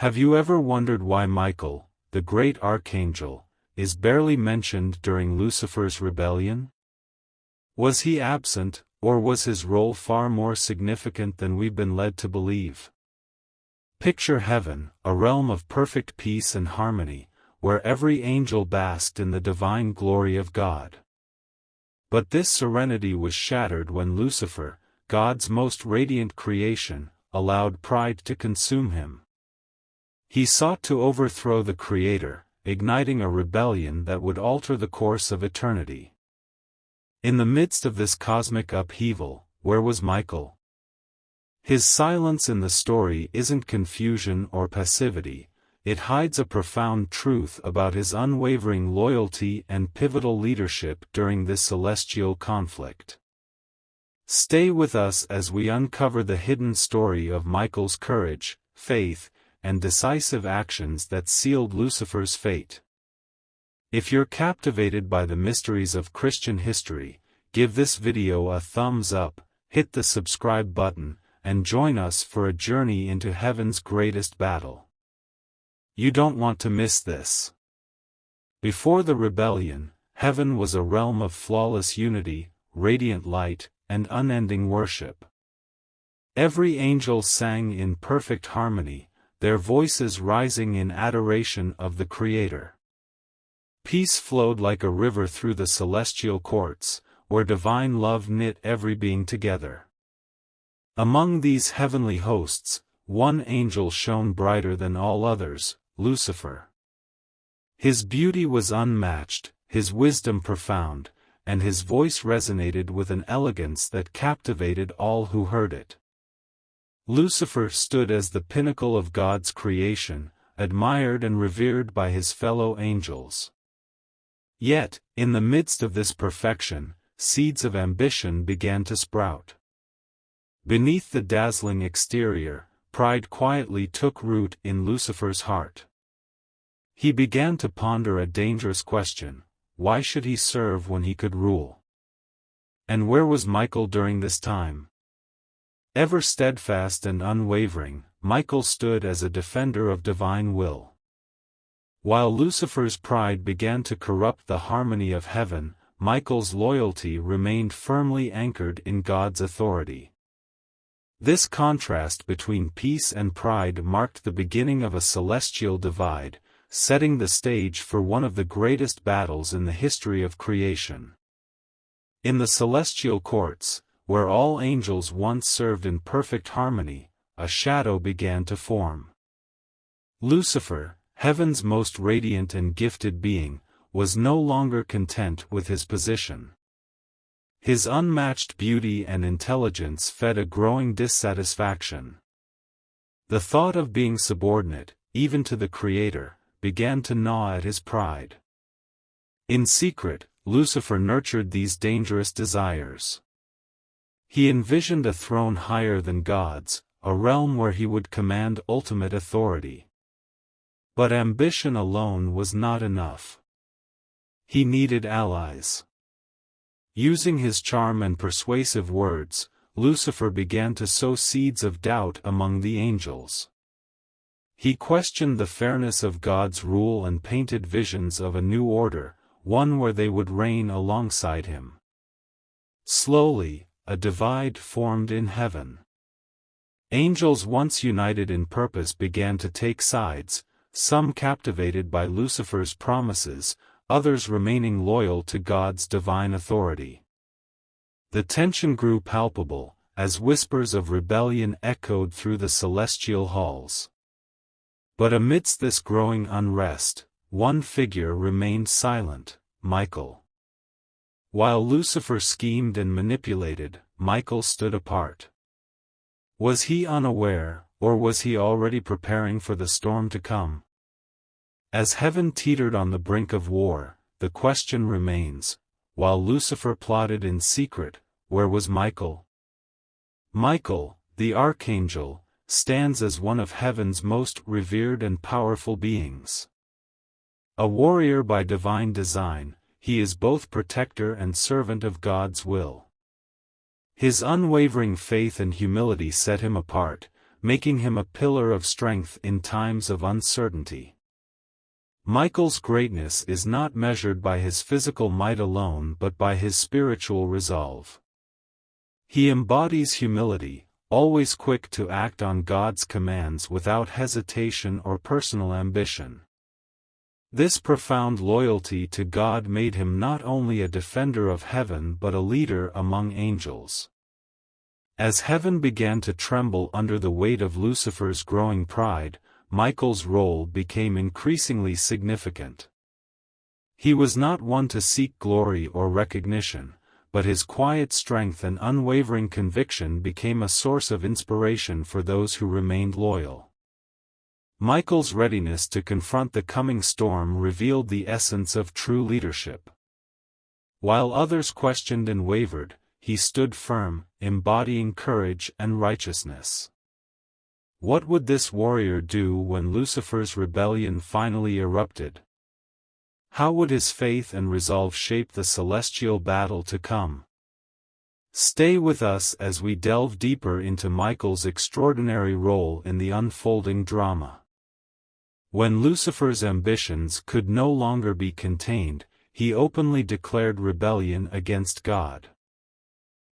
Have you ever wondered why Michael, the great archangel, is barely mentioned during Lucifer's rebellion? Was he absent, or was his role far more significant than we've been led to believe? Picture heaven, a realm of perfect peace and harmony, where every angel basked in the divine glory of God. But this serenity was shattered when Lucifer, God's most radiant creation, allowed pride to consume him. He sought to overthrow the Creator, igniting a rebellion that would alter the course of eternity. In the midst of this cosmic upheaval, where was Michael? His silence in the story isn't confusion or passivity, it hides a profound truth about his unwavering loyalty and pivotal leadership during this celestial conflict. Stay with us as we uncover the hidden story of Michael's courage, faith, and decisive actions that sealed Lucifer's fate. If you're captivated by the mysteries of Christian history, give this video a thumbs up, hit the subscribe button, and join us for a journey into heaven's greatest battle. You don't want to miss this. Before the rebellion, heaven was a realm of flawless unity, radiant light, and unending worship. Every angel sang in perfect harmony, their voices rising in adoration of the Creator. Peace flowed like a river through the celestial courts, where divine love knit every being together. Among these heavenly hosts, one angel shone brighter than all others, Lucifer. His beauty was unmatched, his wisdom profound, and his voice resonated with an elegance that captivated all who heard it. Lucifer stood as the pinnacle of God's creation, admired and revered by his fellow angels. Yet, in the midst of this perfection, seeds of ambition began to sprout. Beneath the dazzling exterior, pride quietly took root in Lucifer's heart. He began to ponder a dangerous question: why should he serve when he could rule? And where was Michael during this time? Ever steadfast and unwavering, Michael stood as a defender of divine will. While Lucifer's pride began to corrupt the harmony of heaven, Michael's loyalty remained firmly anchored in God's authority. This contrast between peace and pride marked the beginning of a celestial divide, setting the stage for one of the greatest battles in the history of creation. In the celestial courts, where all angels once served in perfect harmony, a shadow began to form. Lucifer, heaven's most radiant and gifted being, was no longer content with his position. His unmatched beauty and intelligence fed a growing dissatisfaction. The thought of being subordinate, even to the Creator, began to gnaw at his pride. In secret, Lucifer nurtured these dangerous desires. He envisioned a throne higher than God's, a realm where he would command ultimate authority. But ambition alone was not enough. He needed allies. Using his charm and persuasive words, Lucifer began to sow seeds of doubt among the angels. He questioned the fairness of God's rule and painted visions of a new order, one where they would reign alongside him. Slowly, a divide formed in heaven. Angels once united in purpose began to take sides, some captivated by Lucifer's promises, others remaining loyal to God's divine authority. The tension grew palpable, as whispers of rebellion echoed through the celestial halls. But amidst this growing unrest, one figure remained silent: Michael. While Lucifer schemed and manipulated, Michael stood apart. Was he unaware, or was he already preparing for the storm to come? As heaven teetered on the brink of war, the question remains: while Lucifer plotted in secret, where was Michael? Michael, the archangel, stands as one of heaven's most revered and powerful beings. A warrior by divine design, he is both protector and servant of God's will. His unwavering faith and humility set him apart, making him a pillar of strength in times of uncertainty. Michael's greatness is not measured by his physical might alone but by his spiritual resolve. He embodies humility, always quick to act on God's commands without hesitation or personal ambition. This profound loyalty to God made him not only a defender of heaven but a leader among angels. As heaven began to tremble under the weight of Lucifer's growing pride, Michael's role became increasingly significant. He was not one to seek glory or recognition, but his quiet strength and unwavering conviction became a source of inspiration for those who remained loyal. Michael's readiness to confront the coming storm revealed the essence of true leadership. While others questioned and wavered, he stood firm, embodying courage and righteousness. What would this warrior do when Lucifer's rebellion finally erupted? How would his faith and resolve shape the celestial battle to come? Stay with us as we delve deeper into Michael's extraordinary role in the unfolding drama. When Lucifer's ambitions could no longer be contained, he openly declared rebellion against God.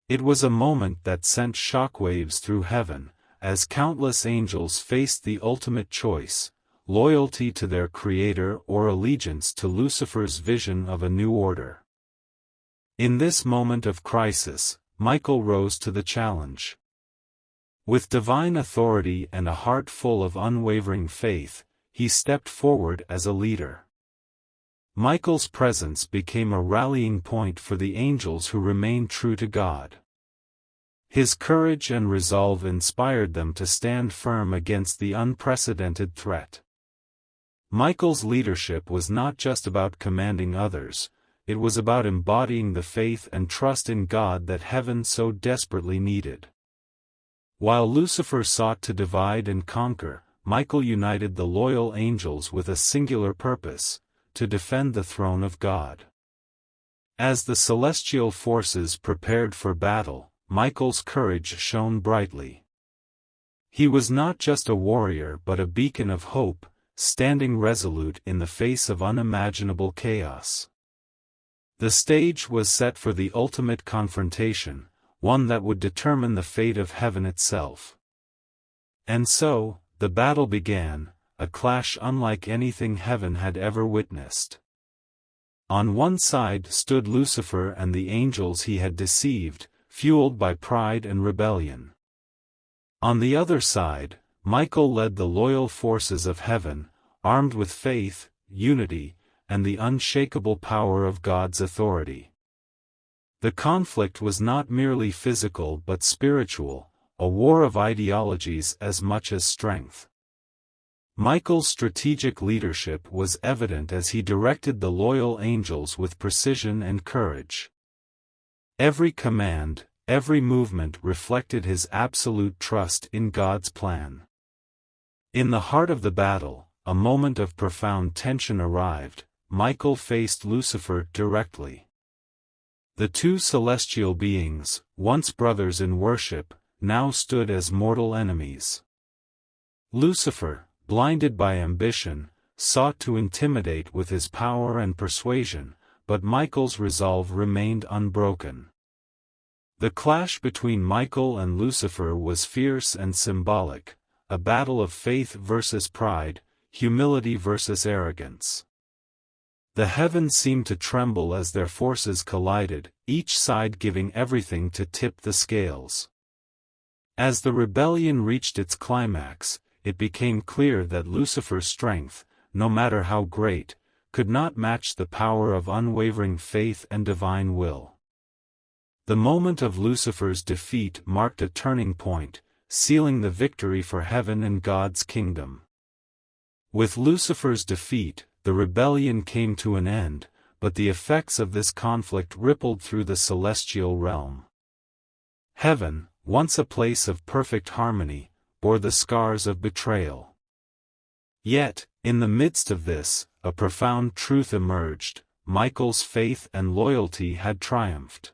It was a moment that sent shockwaves through heaven, as countless angels faced the ultimate choice: loyalty to their Creator or allegiance to Lucifer's vision of a new order. In this moment of crisis, Michael rose to the challenge. With divine authority and a heart full of unwavering faith, he stepped forward as a leader. Michael's presence became a rallying point for the angels who remained true to God. His courage and resolve inspired them to stand firm against the unprecedented threat. Michael's leadership was not just about commanding others, it was about embodying the faith and trust in God that heaven so desperately needed. While Lucifer sought to divide and conquer, Michael united the loyal angels with a singular purpose: to defend the throne of God. As the celestial forces prepared for battle, Michael's courage shone brightly. He was not just a warrior but a beacon of hope, standing resolute in the face of unimaginable chaos. The stage was set for the ultimate confrontation, one that would determine the fate of heaven itself. And so, the battle began, a clash unlike anything heaven had ever witnessed. On one side stood Lucifer and the angels he had deceived, fueled by pride and rebellion. On the other side, Michael led the loyal forces of heaven, armed with faith, unity, and the unshakable power of God's authority. The conflict was not merely physical but spiritual, a war of ideologies as much as strength. Michael's strategic leadership was evident as he directed the loyal angels with precision and courage. Every command, every movement reflected his absolute trust in God's plan. In the heart of the battle, a moment of profound tension arrived. Michael faced Lucifer directly. The two celestial beings, once brothers in worship, now stood as mortal enemies. Lucifer, blinded by ambition, sought to intimidate with his power and persuasion, but Michael's resolve remained unbroken. The clash between Michael and Lucifer was fierce and symbolic, a battle of faith versus pride, humility versus arrogance. The heavens seemed to tremble as their forces collided, each side giving everything to tip the scales. As the rebellion reached its climax, it became clear that Lucifer's strength, no matter how great, could not match the power of unwavering faith and divine will. The moment of Lucifer's defeat marked a turning point, sealing the victory for heaven and God's kingdom. With Lucifer's defeat, the rebellion came to an end, but the effects of this conflict rippled through the celestial realm. Heaven, once a place of perfect harmony, bore the scars of betrayal. Yet, in the midst of this, a profound truth emerged: Michael's faith and loyalty had triumphed.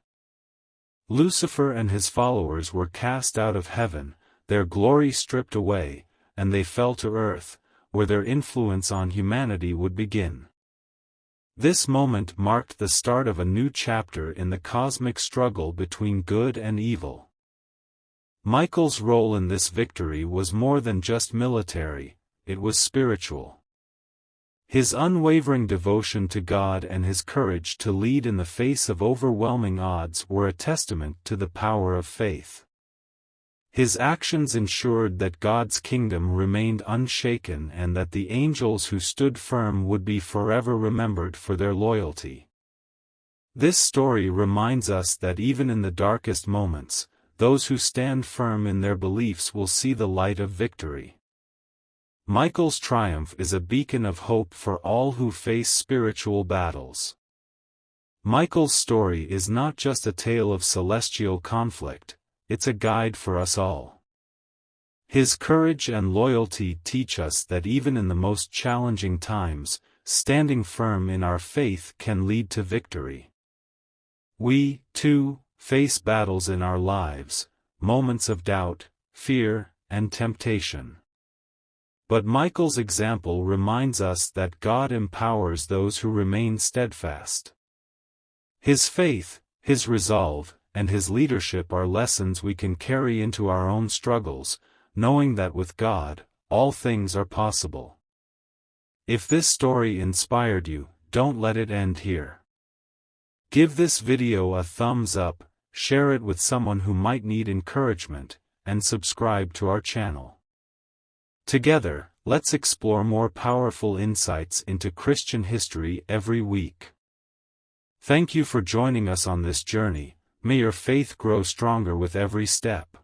Lucifer and his followers were cast out of heaven, their glory stripped away, and they fell to earth, where their influence on humanity would begin. This moment marked the start of a new chapter in the cosmic struggle between good and evil. Michael's role in this victory was more than just military, it was spiritual. His unwavering devotion to God and his courage to lead in the face of overwhelming odds were a testament to the power of faith. His actions ensured that God's kingdom remained unshaken and that the angels who stood firm would be forever remembered for their loyalty. This story reminds us that even in the darkest moments, those who stand firm in their beliefs will see the light of victory. Michael's triumph is a beacon of hope for all who face spiritual battles. Michael's story is not just a tale of celestial conflict, it's a guide for us all. His courage and loyalty teach us that even in the most challenging times, standing firm in our faith can lead to victory. We, too, face battles in our lives, moments of doubt, fear, and temptation. But Michael's example reminds us that God empowers those who remain steadfast. His faith, his resolve, and his leadership are lessons we can carry into our own struggles, knowing that with God, all things are possible. If this story inspired you, don't let it end here. Give this video a thumbs up, share it with someone who might need encouragement, and subscribe to our channel. Together, let's explore more powerful insights into Christian history every week. Thank you for joining us on this journey. May your faith grow stronger with every step.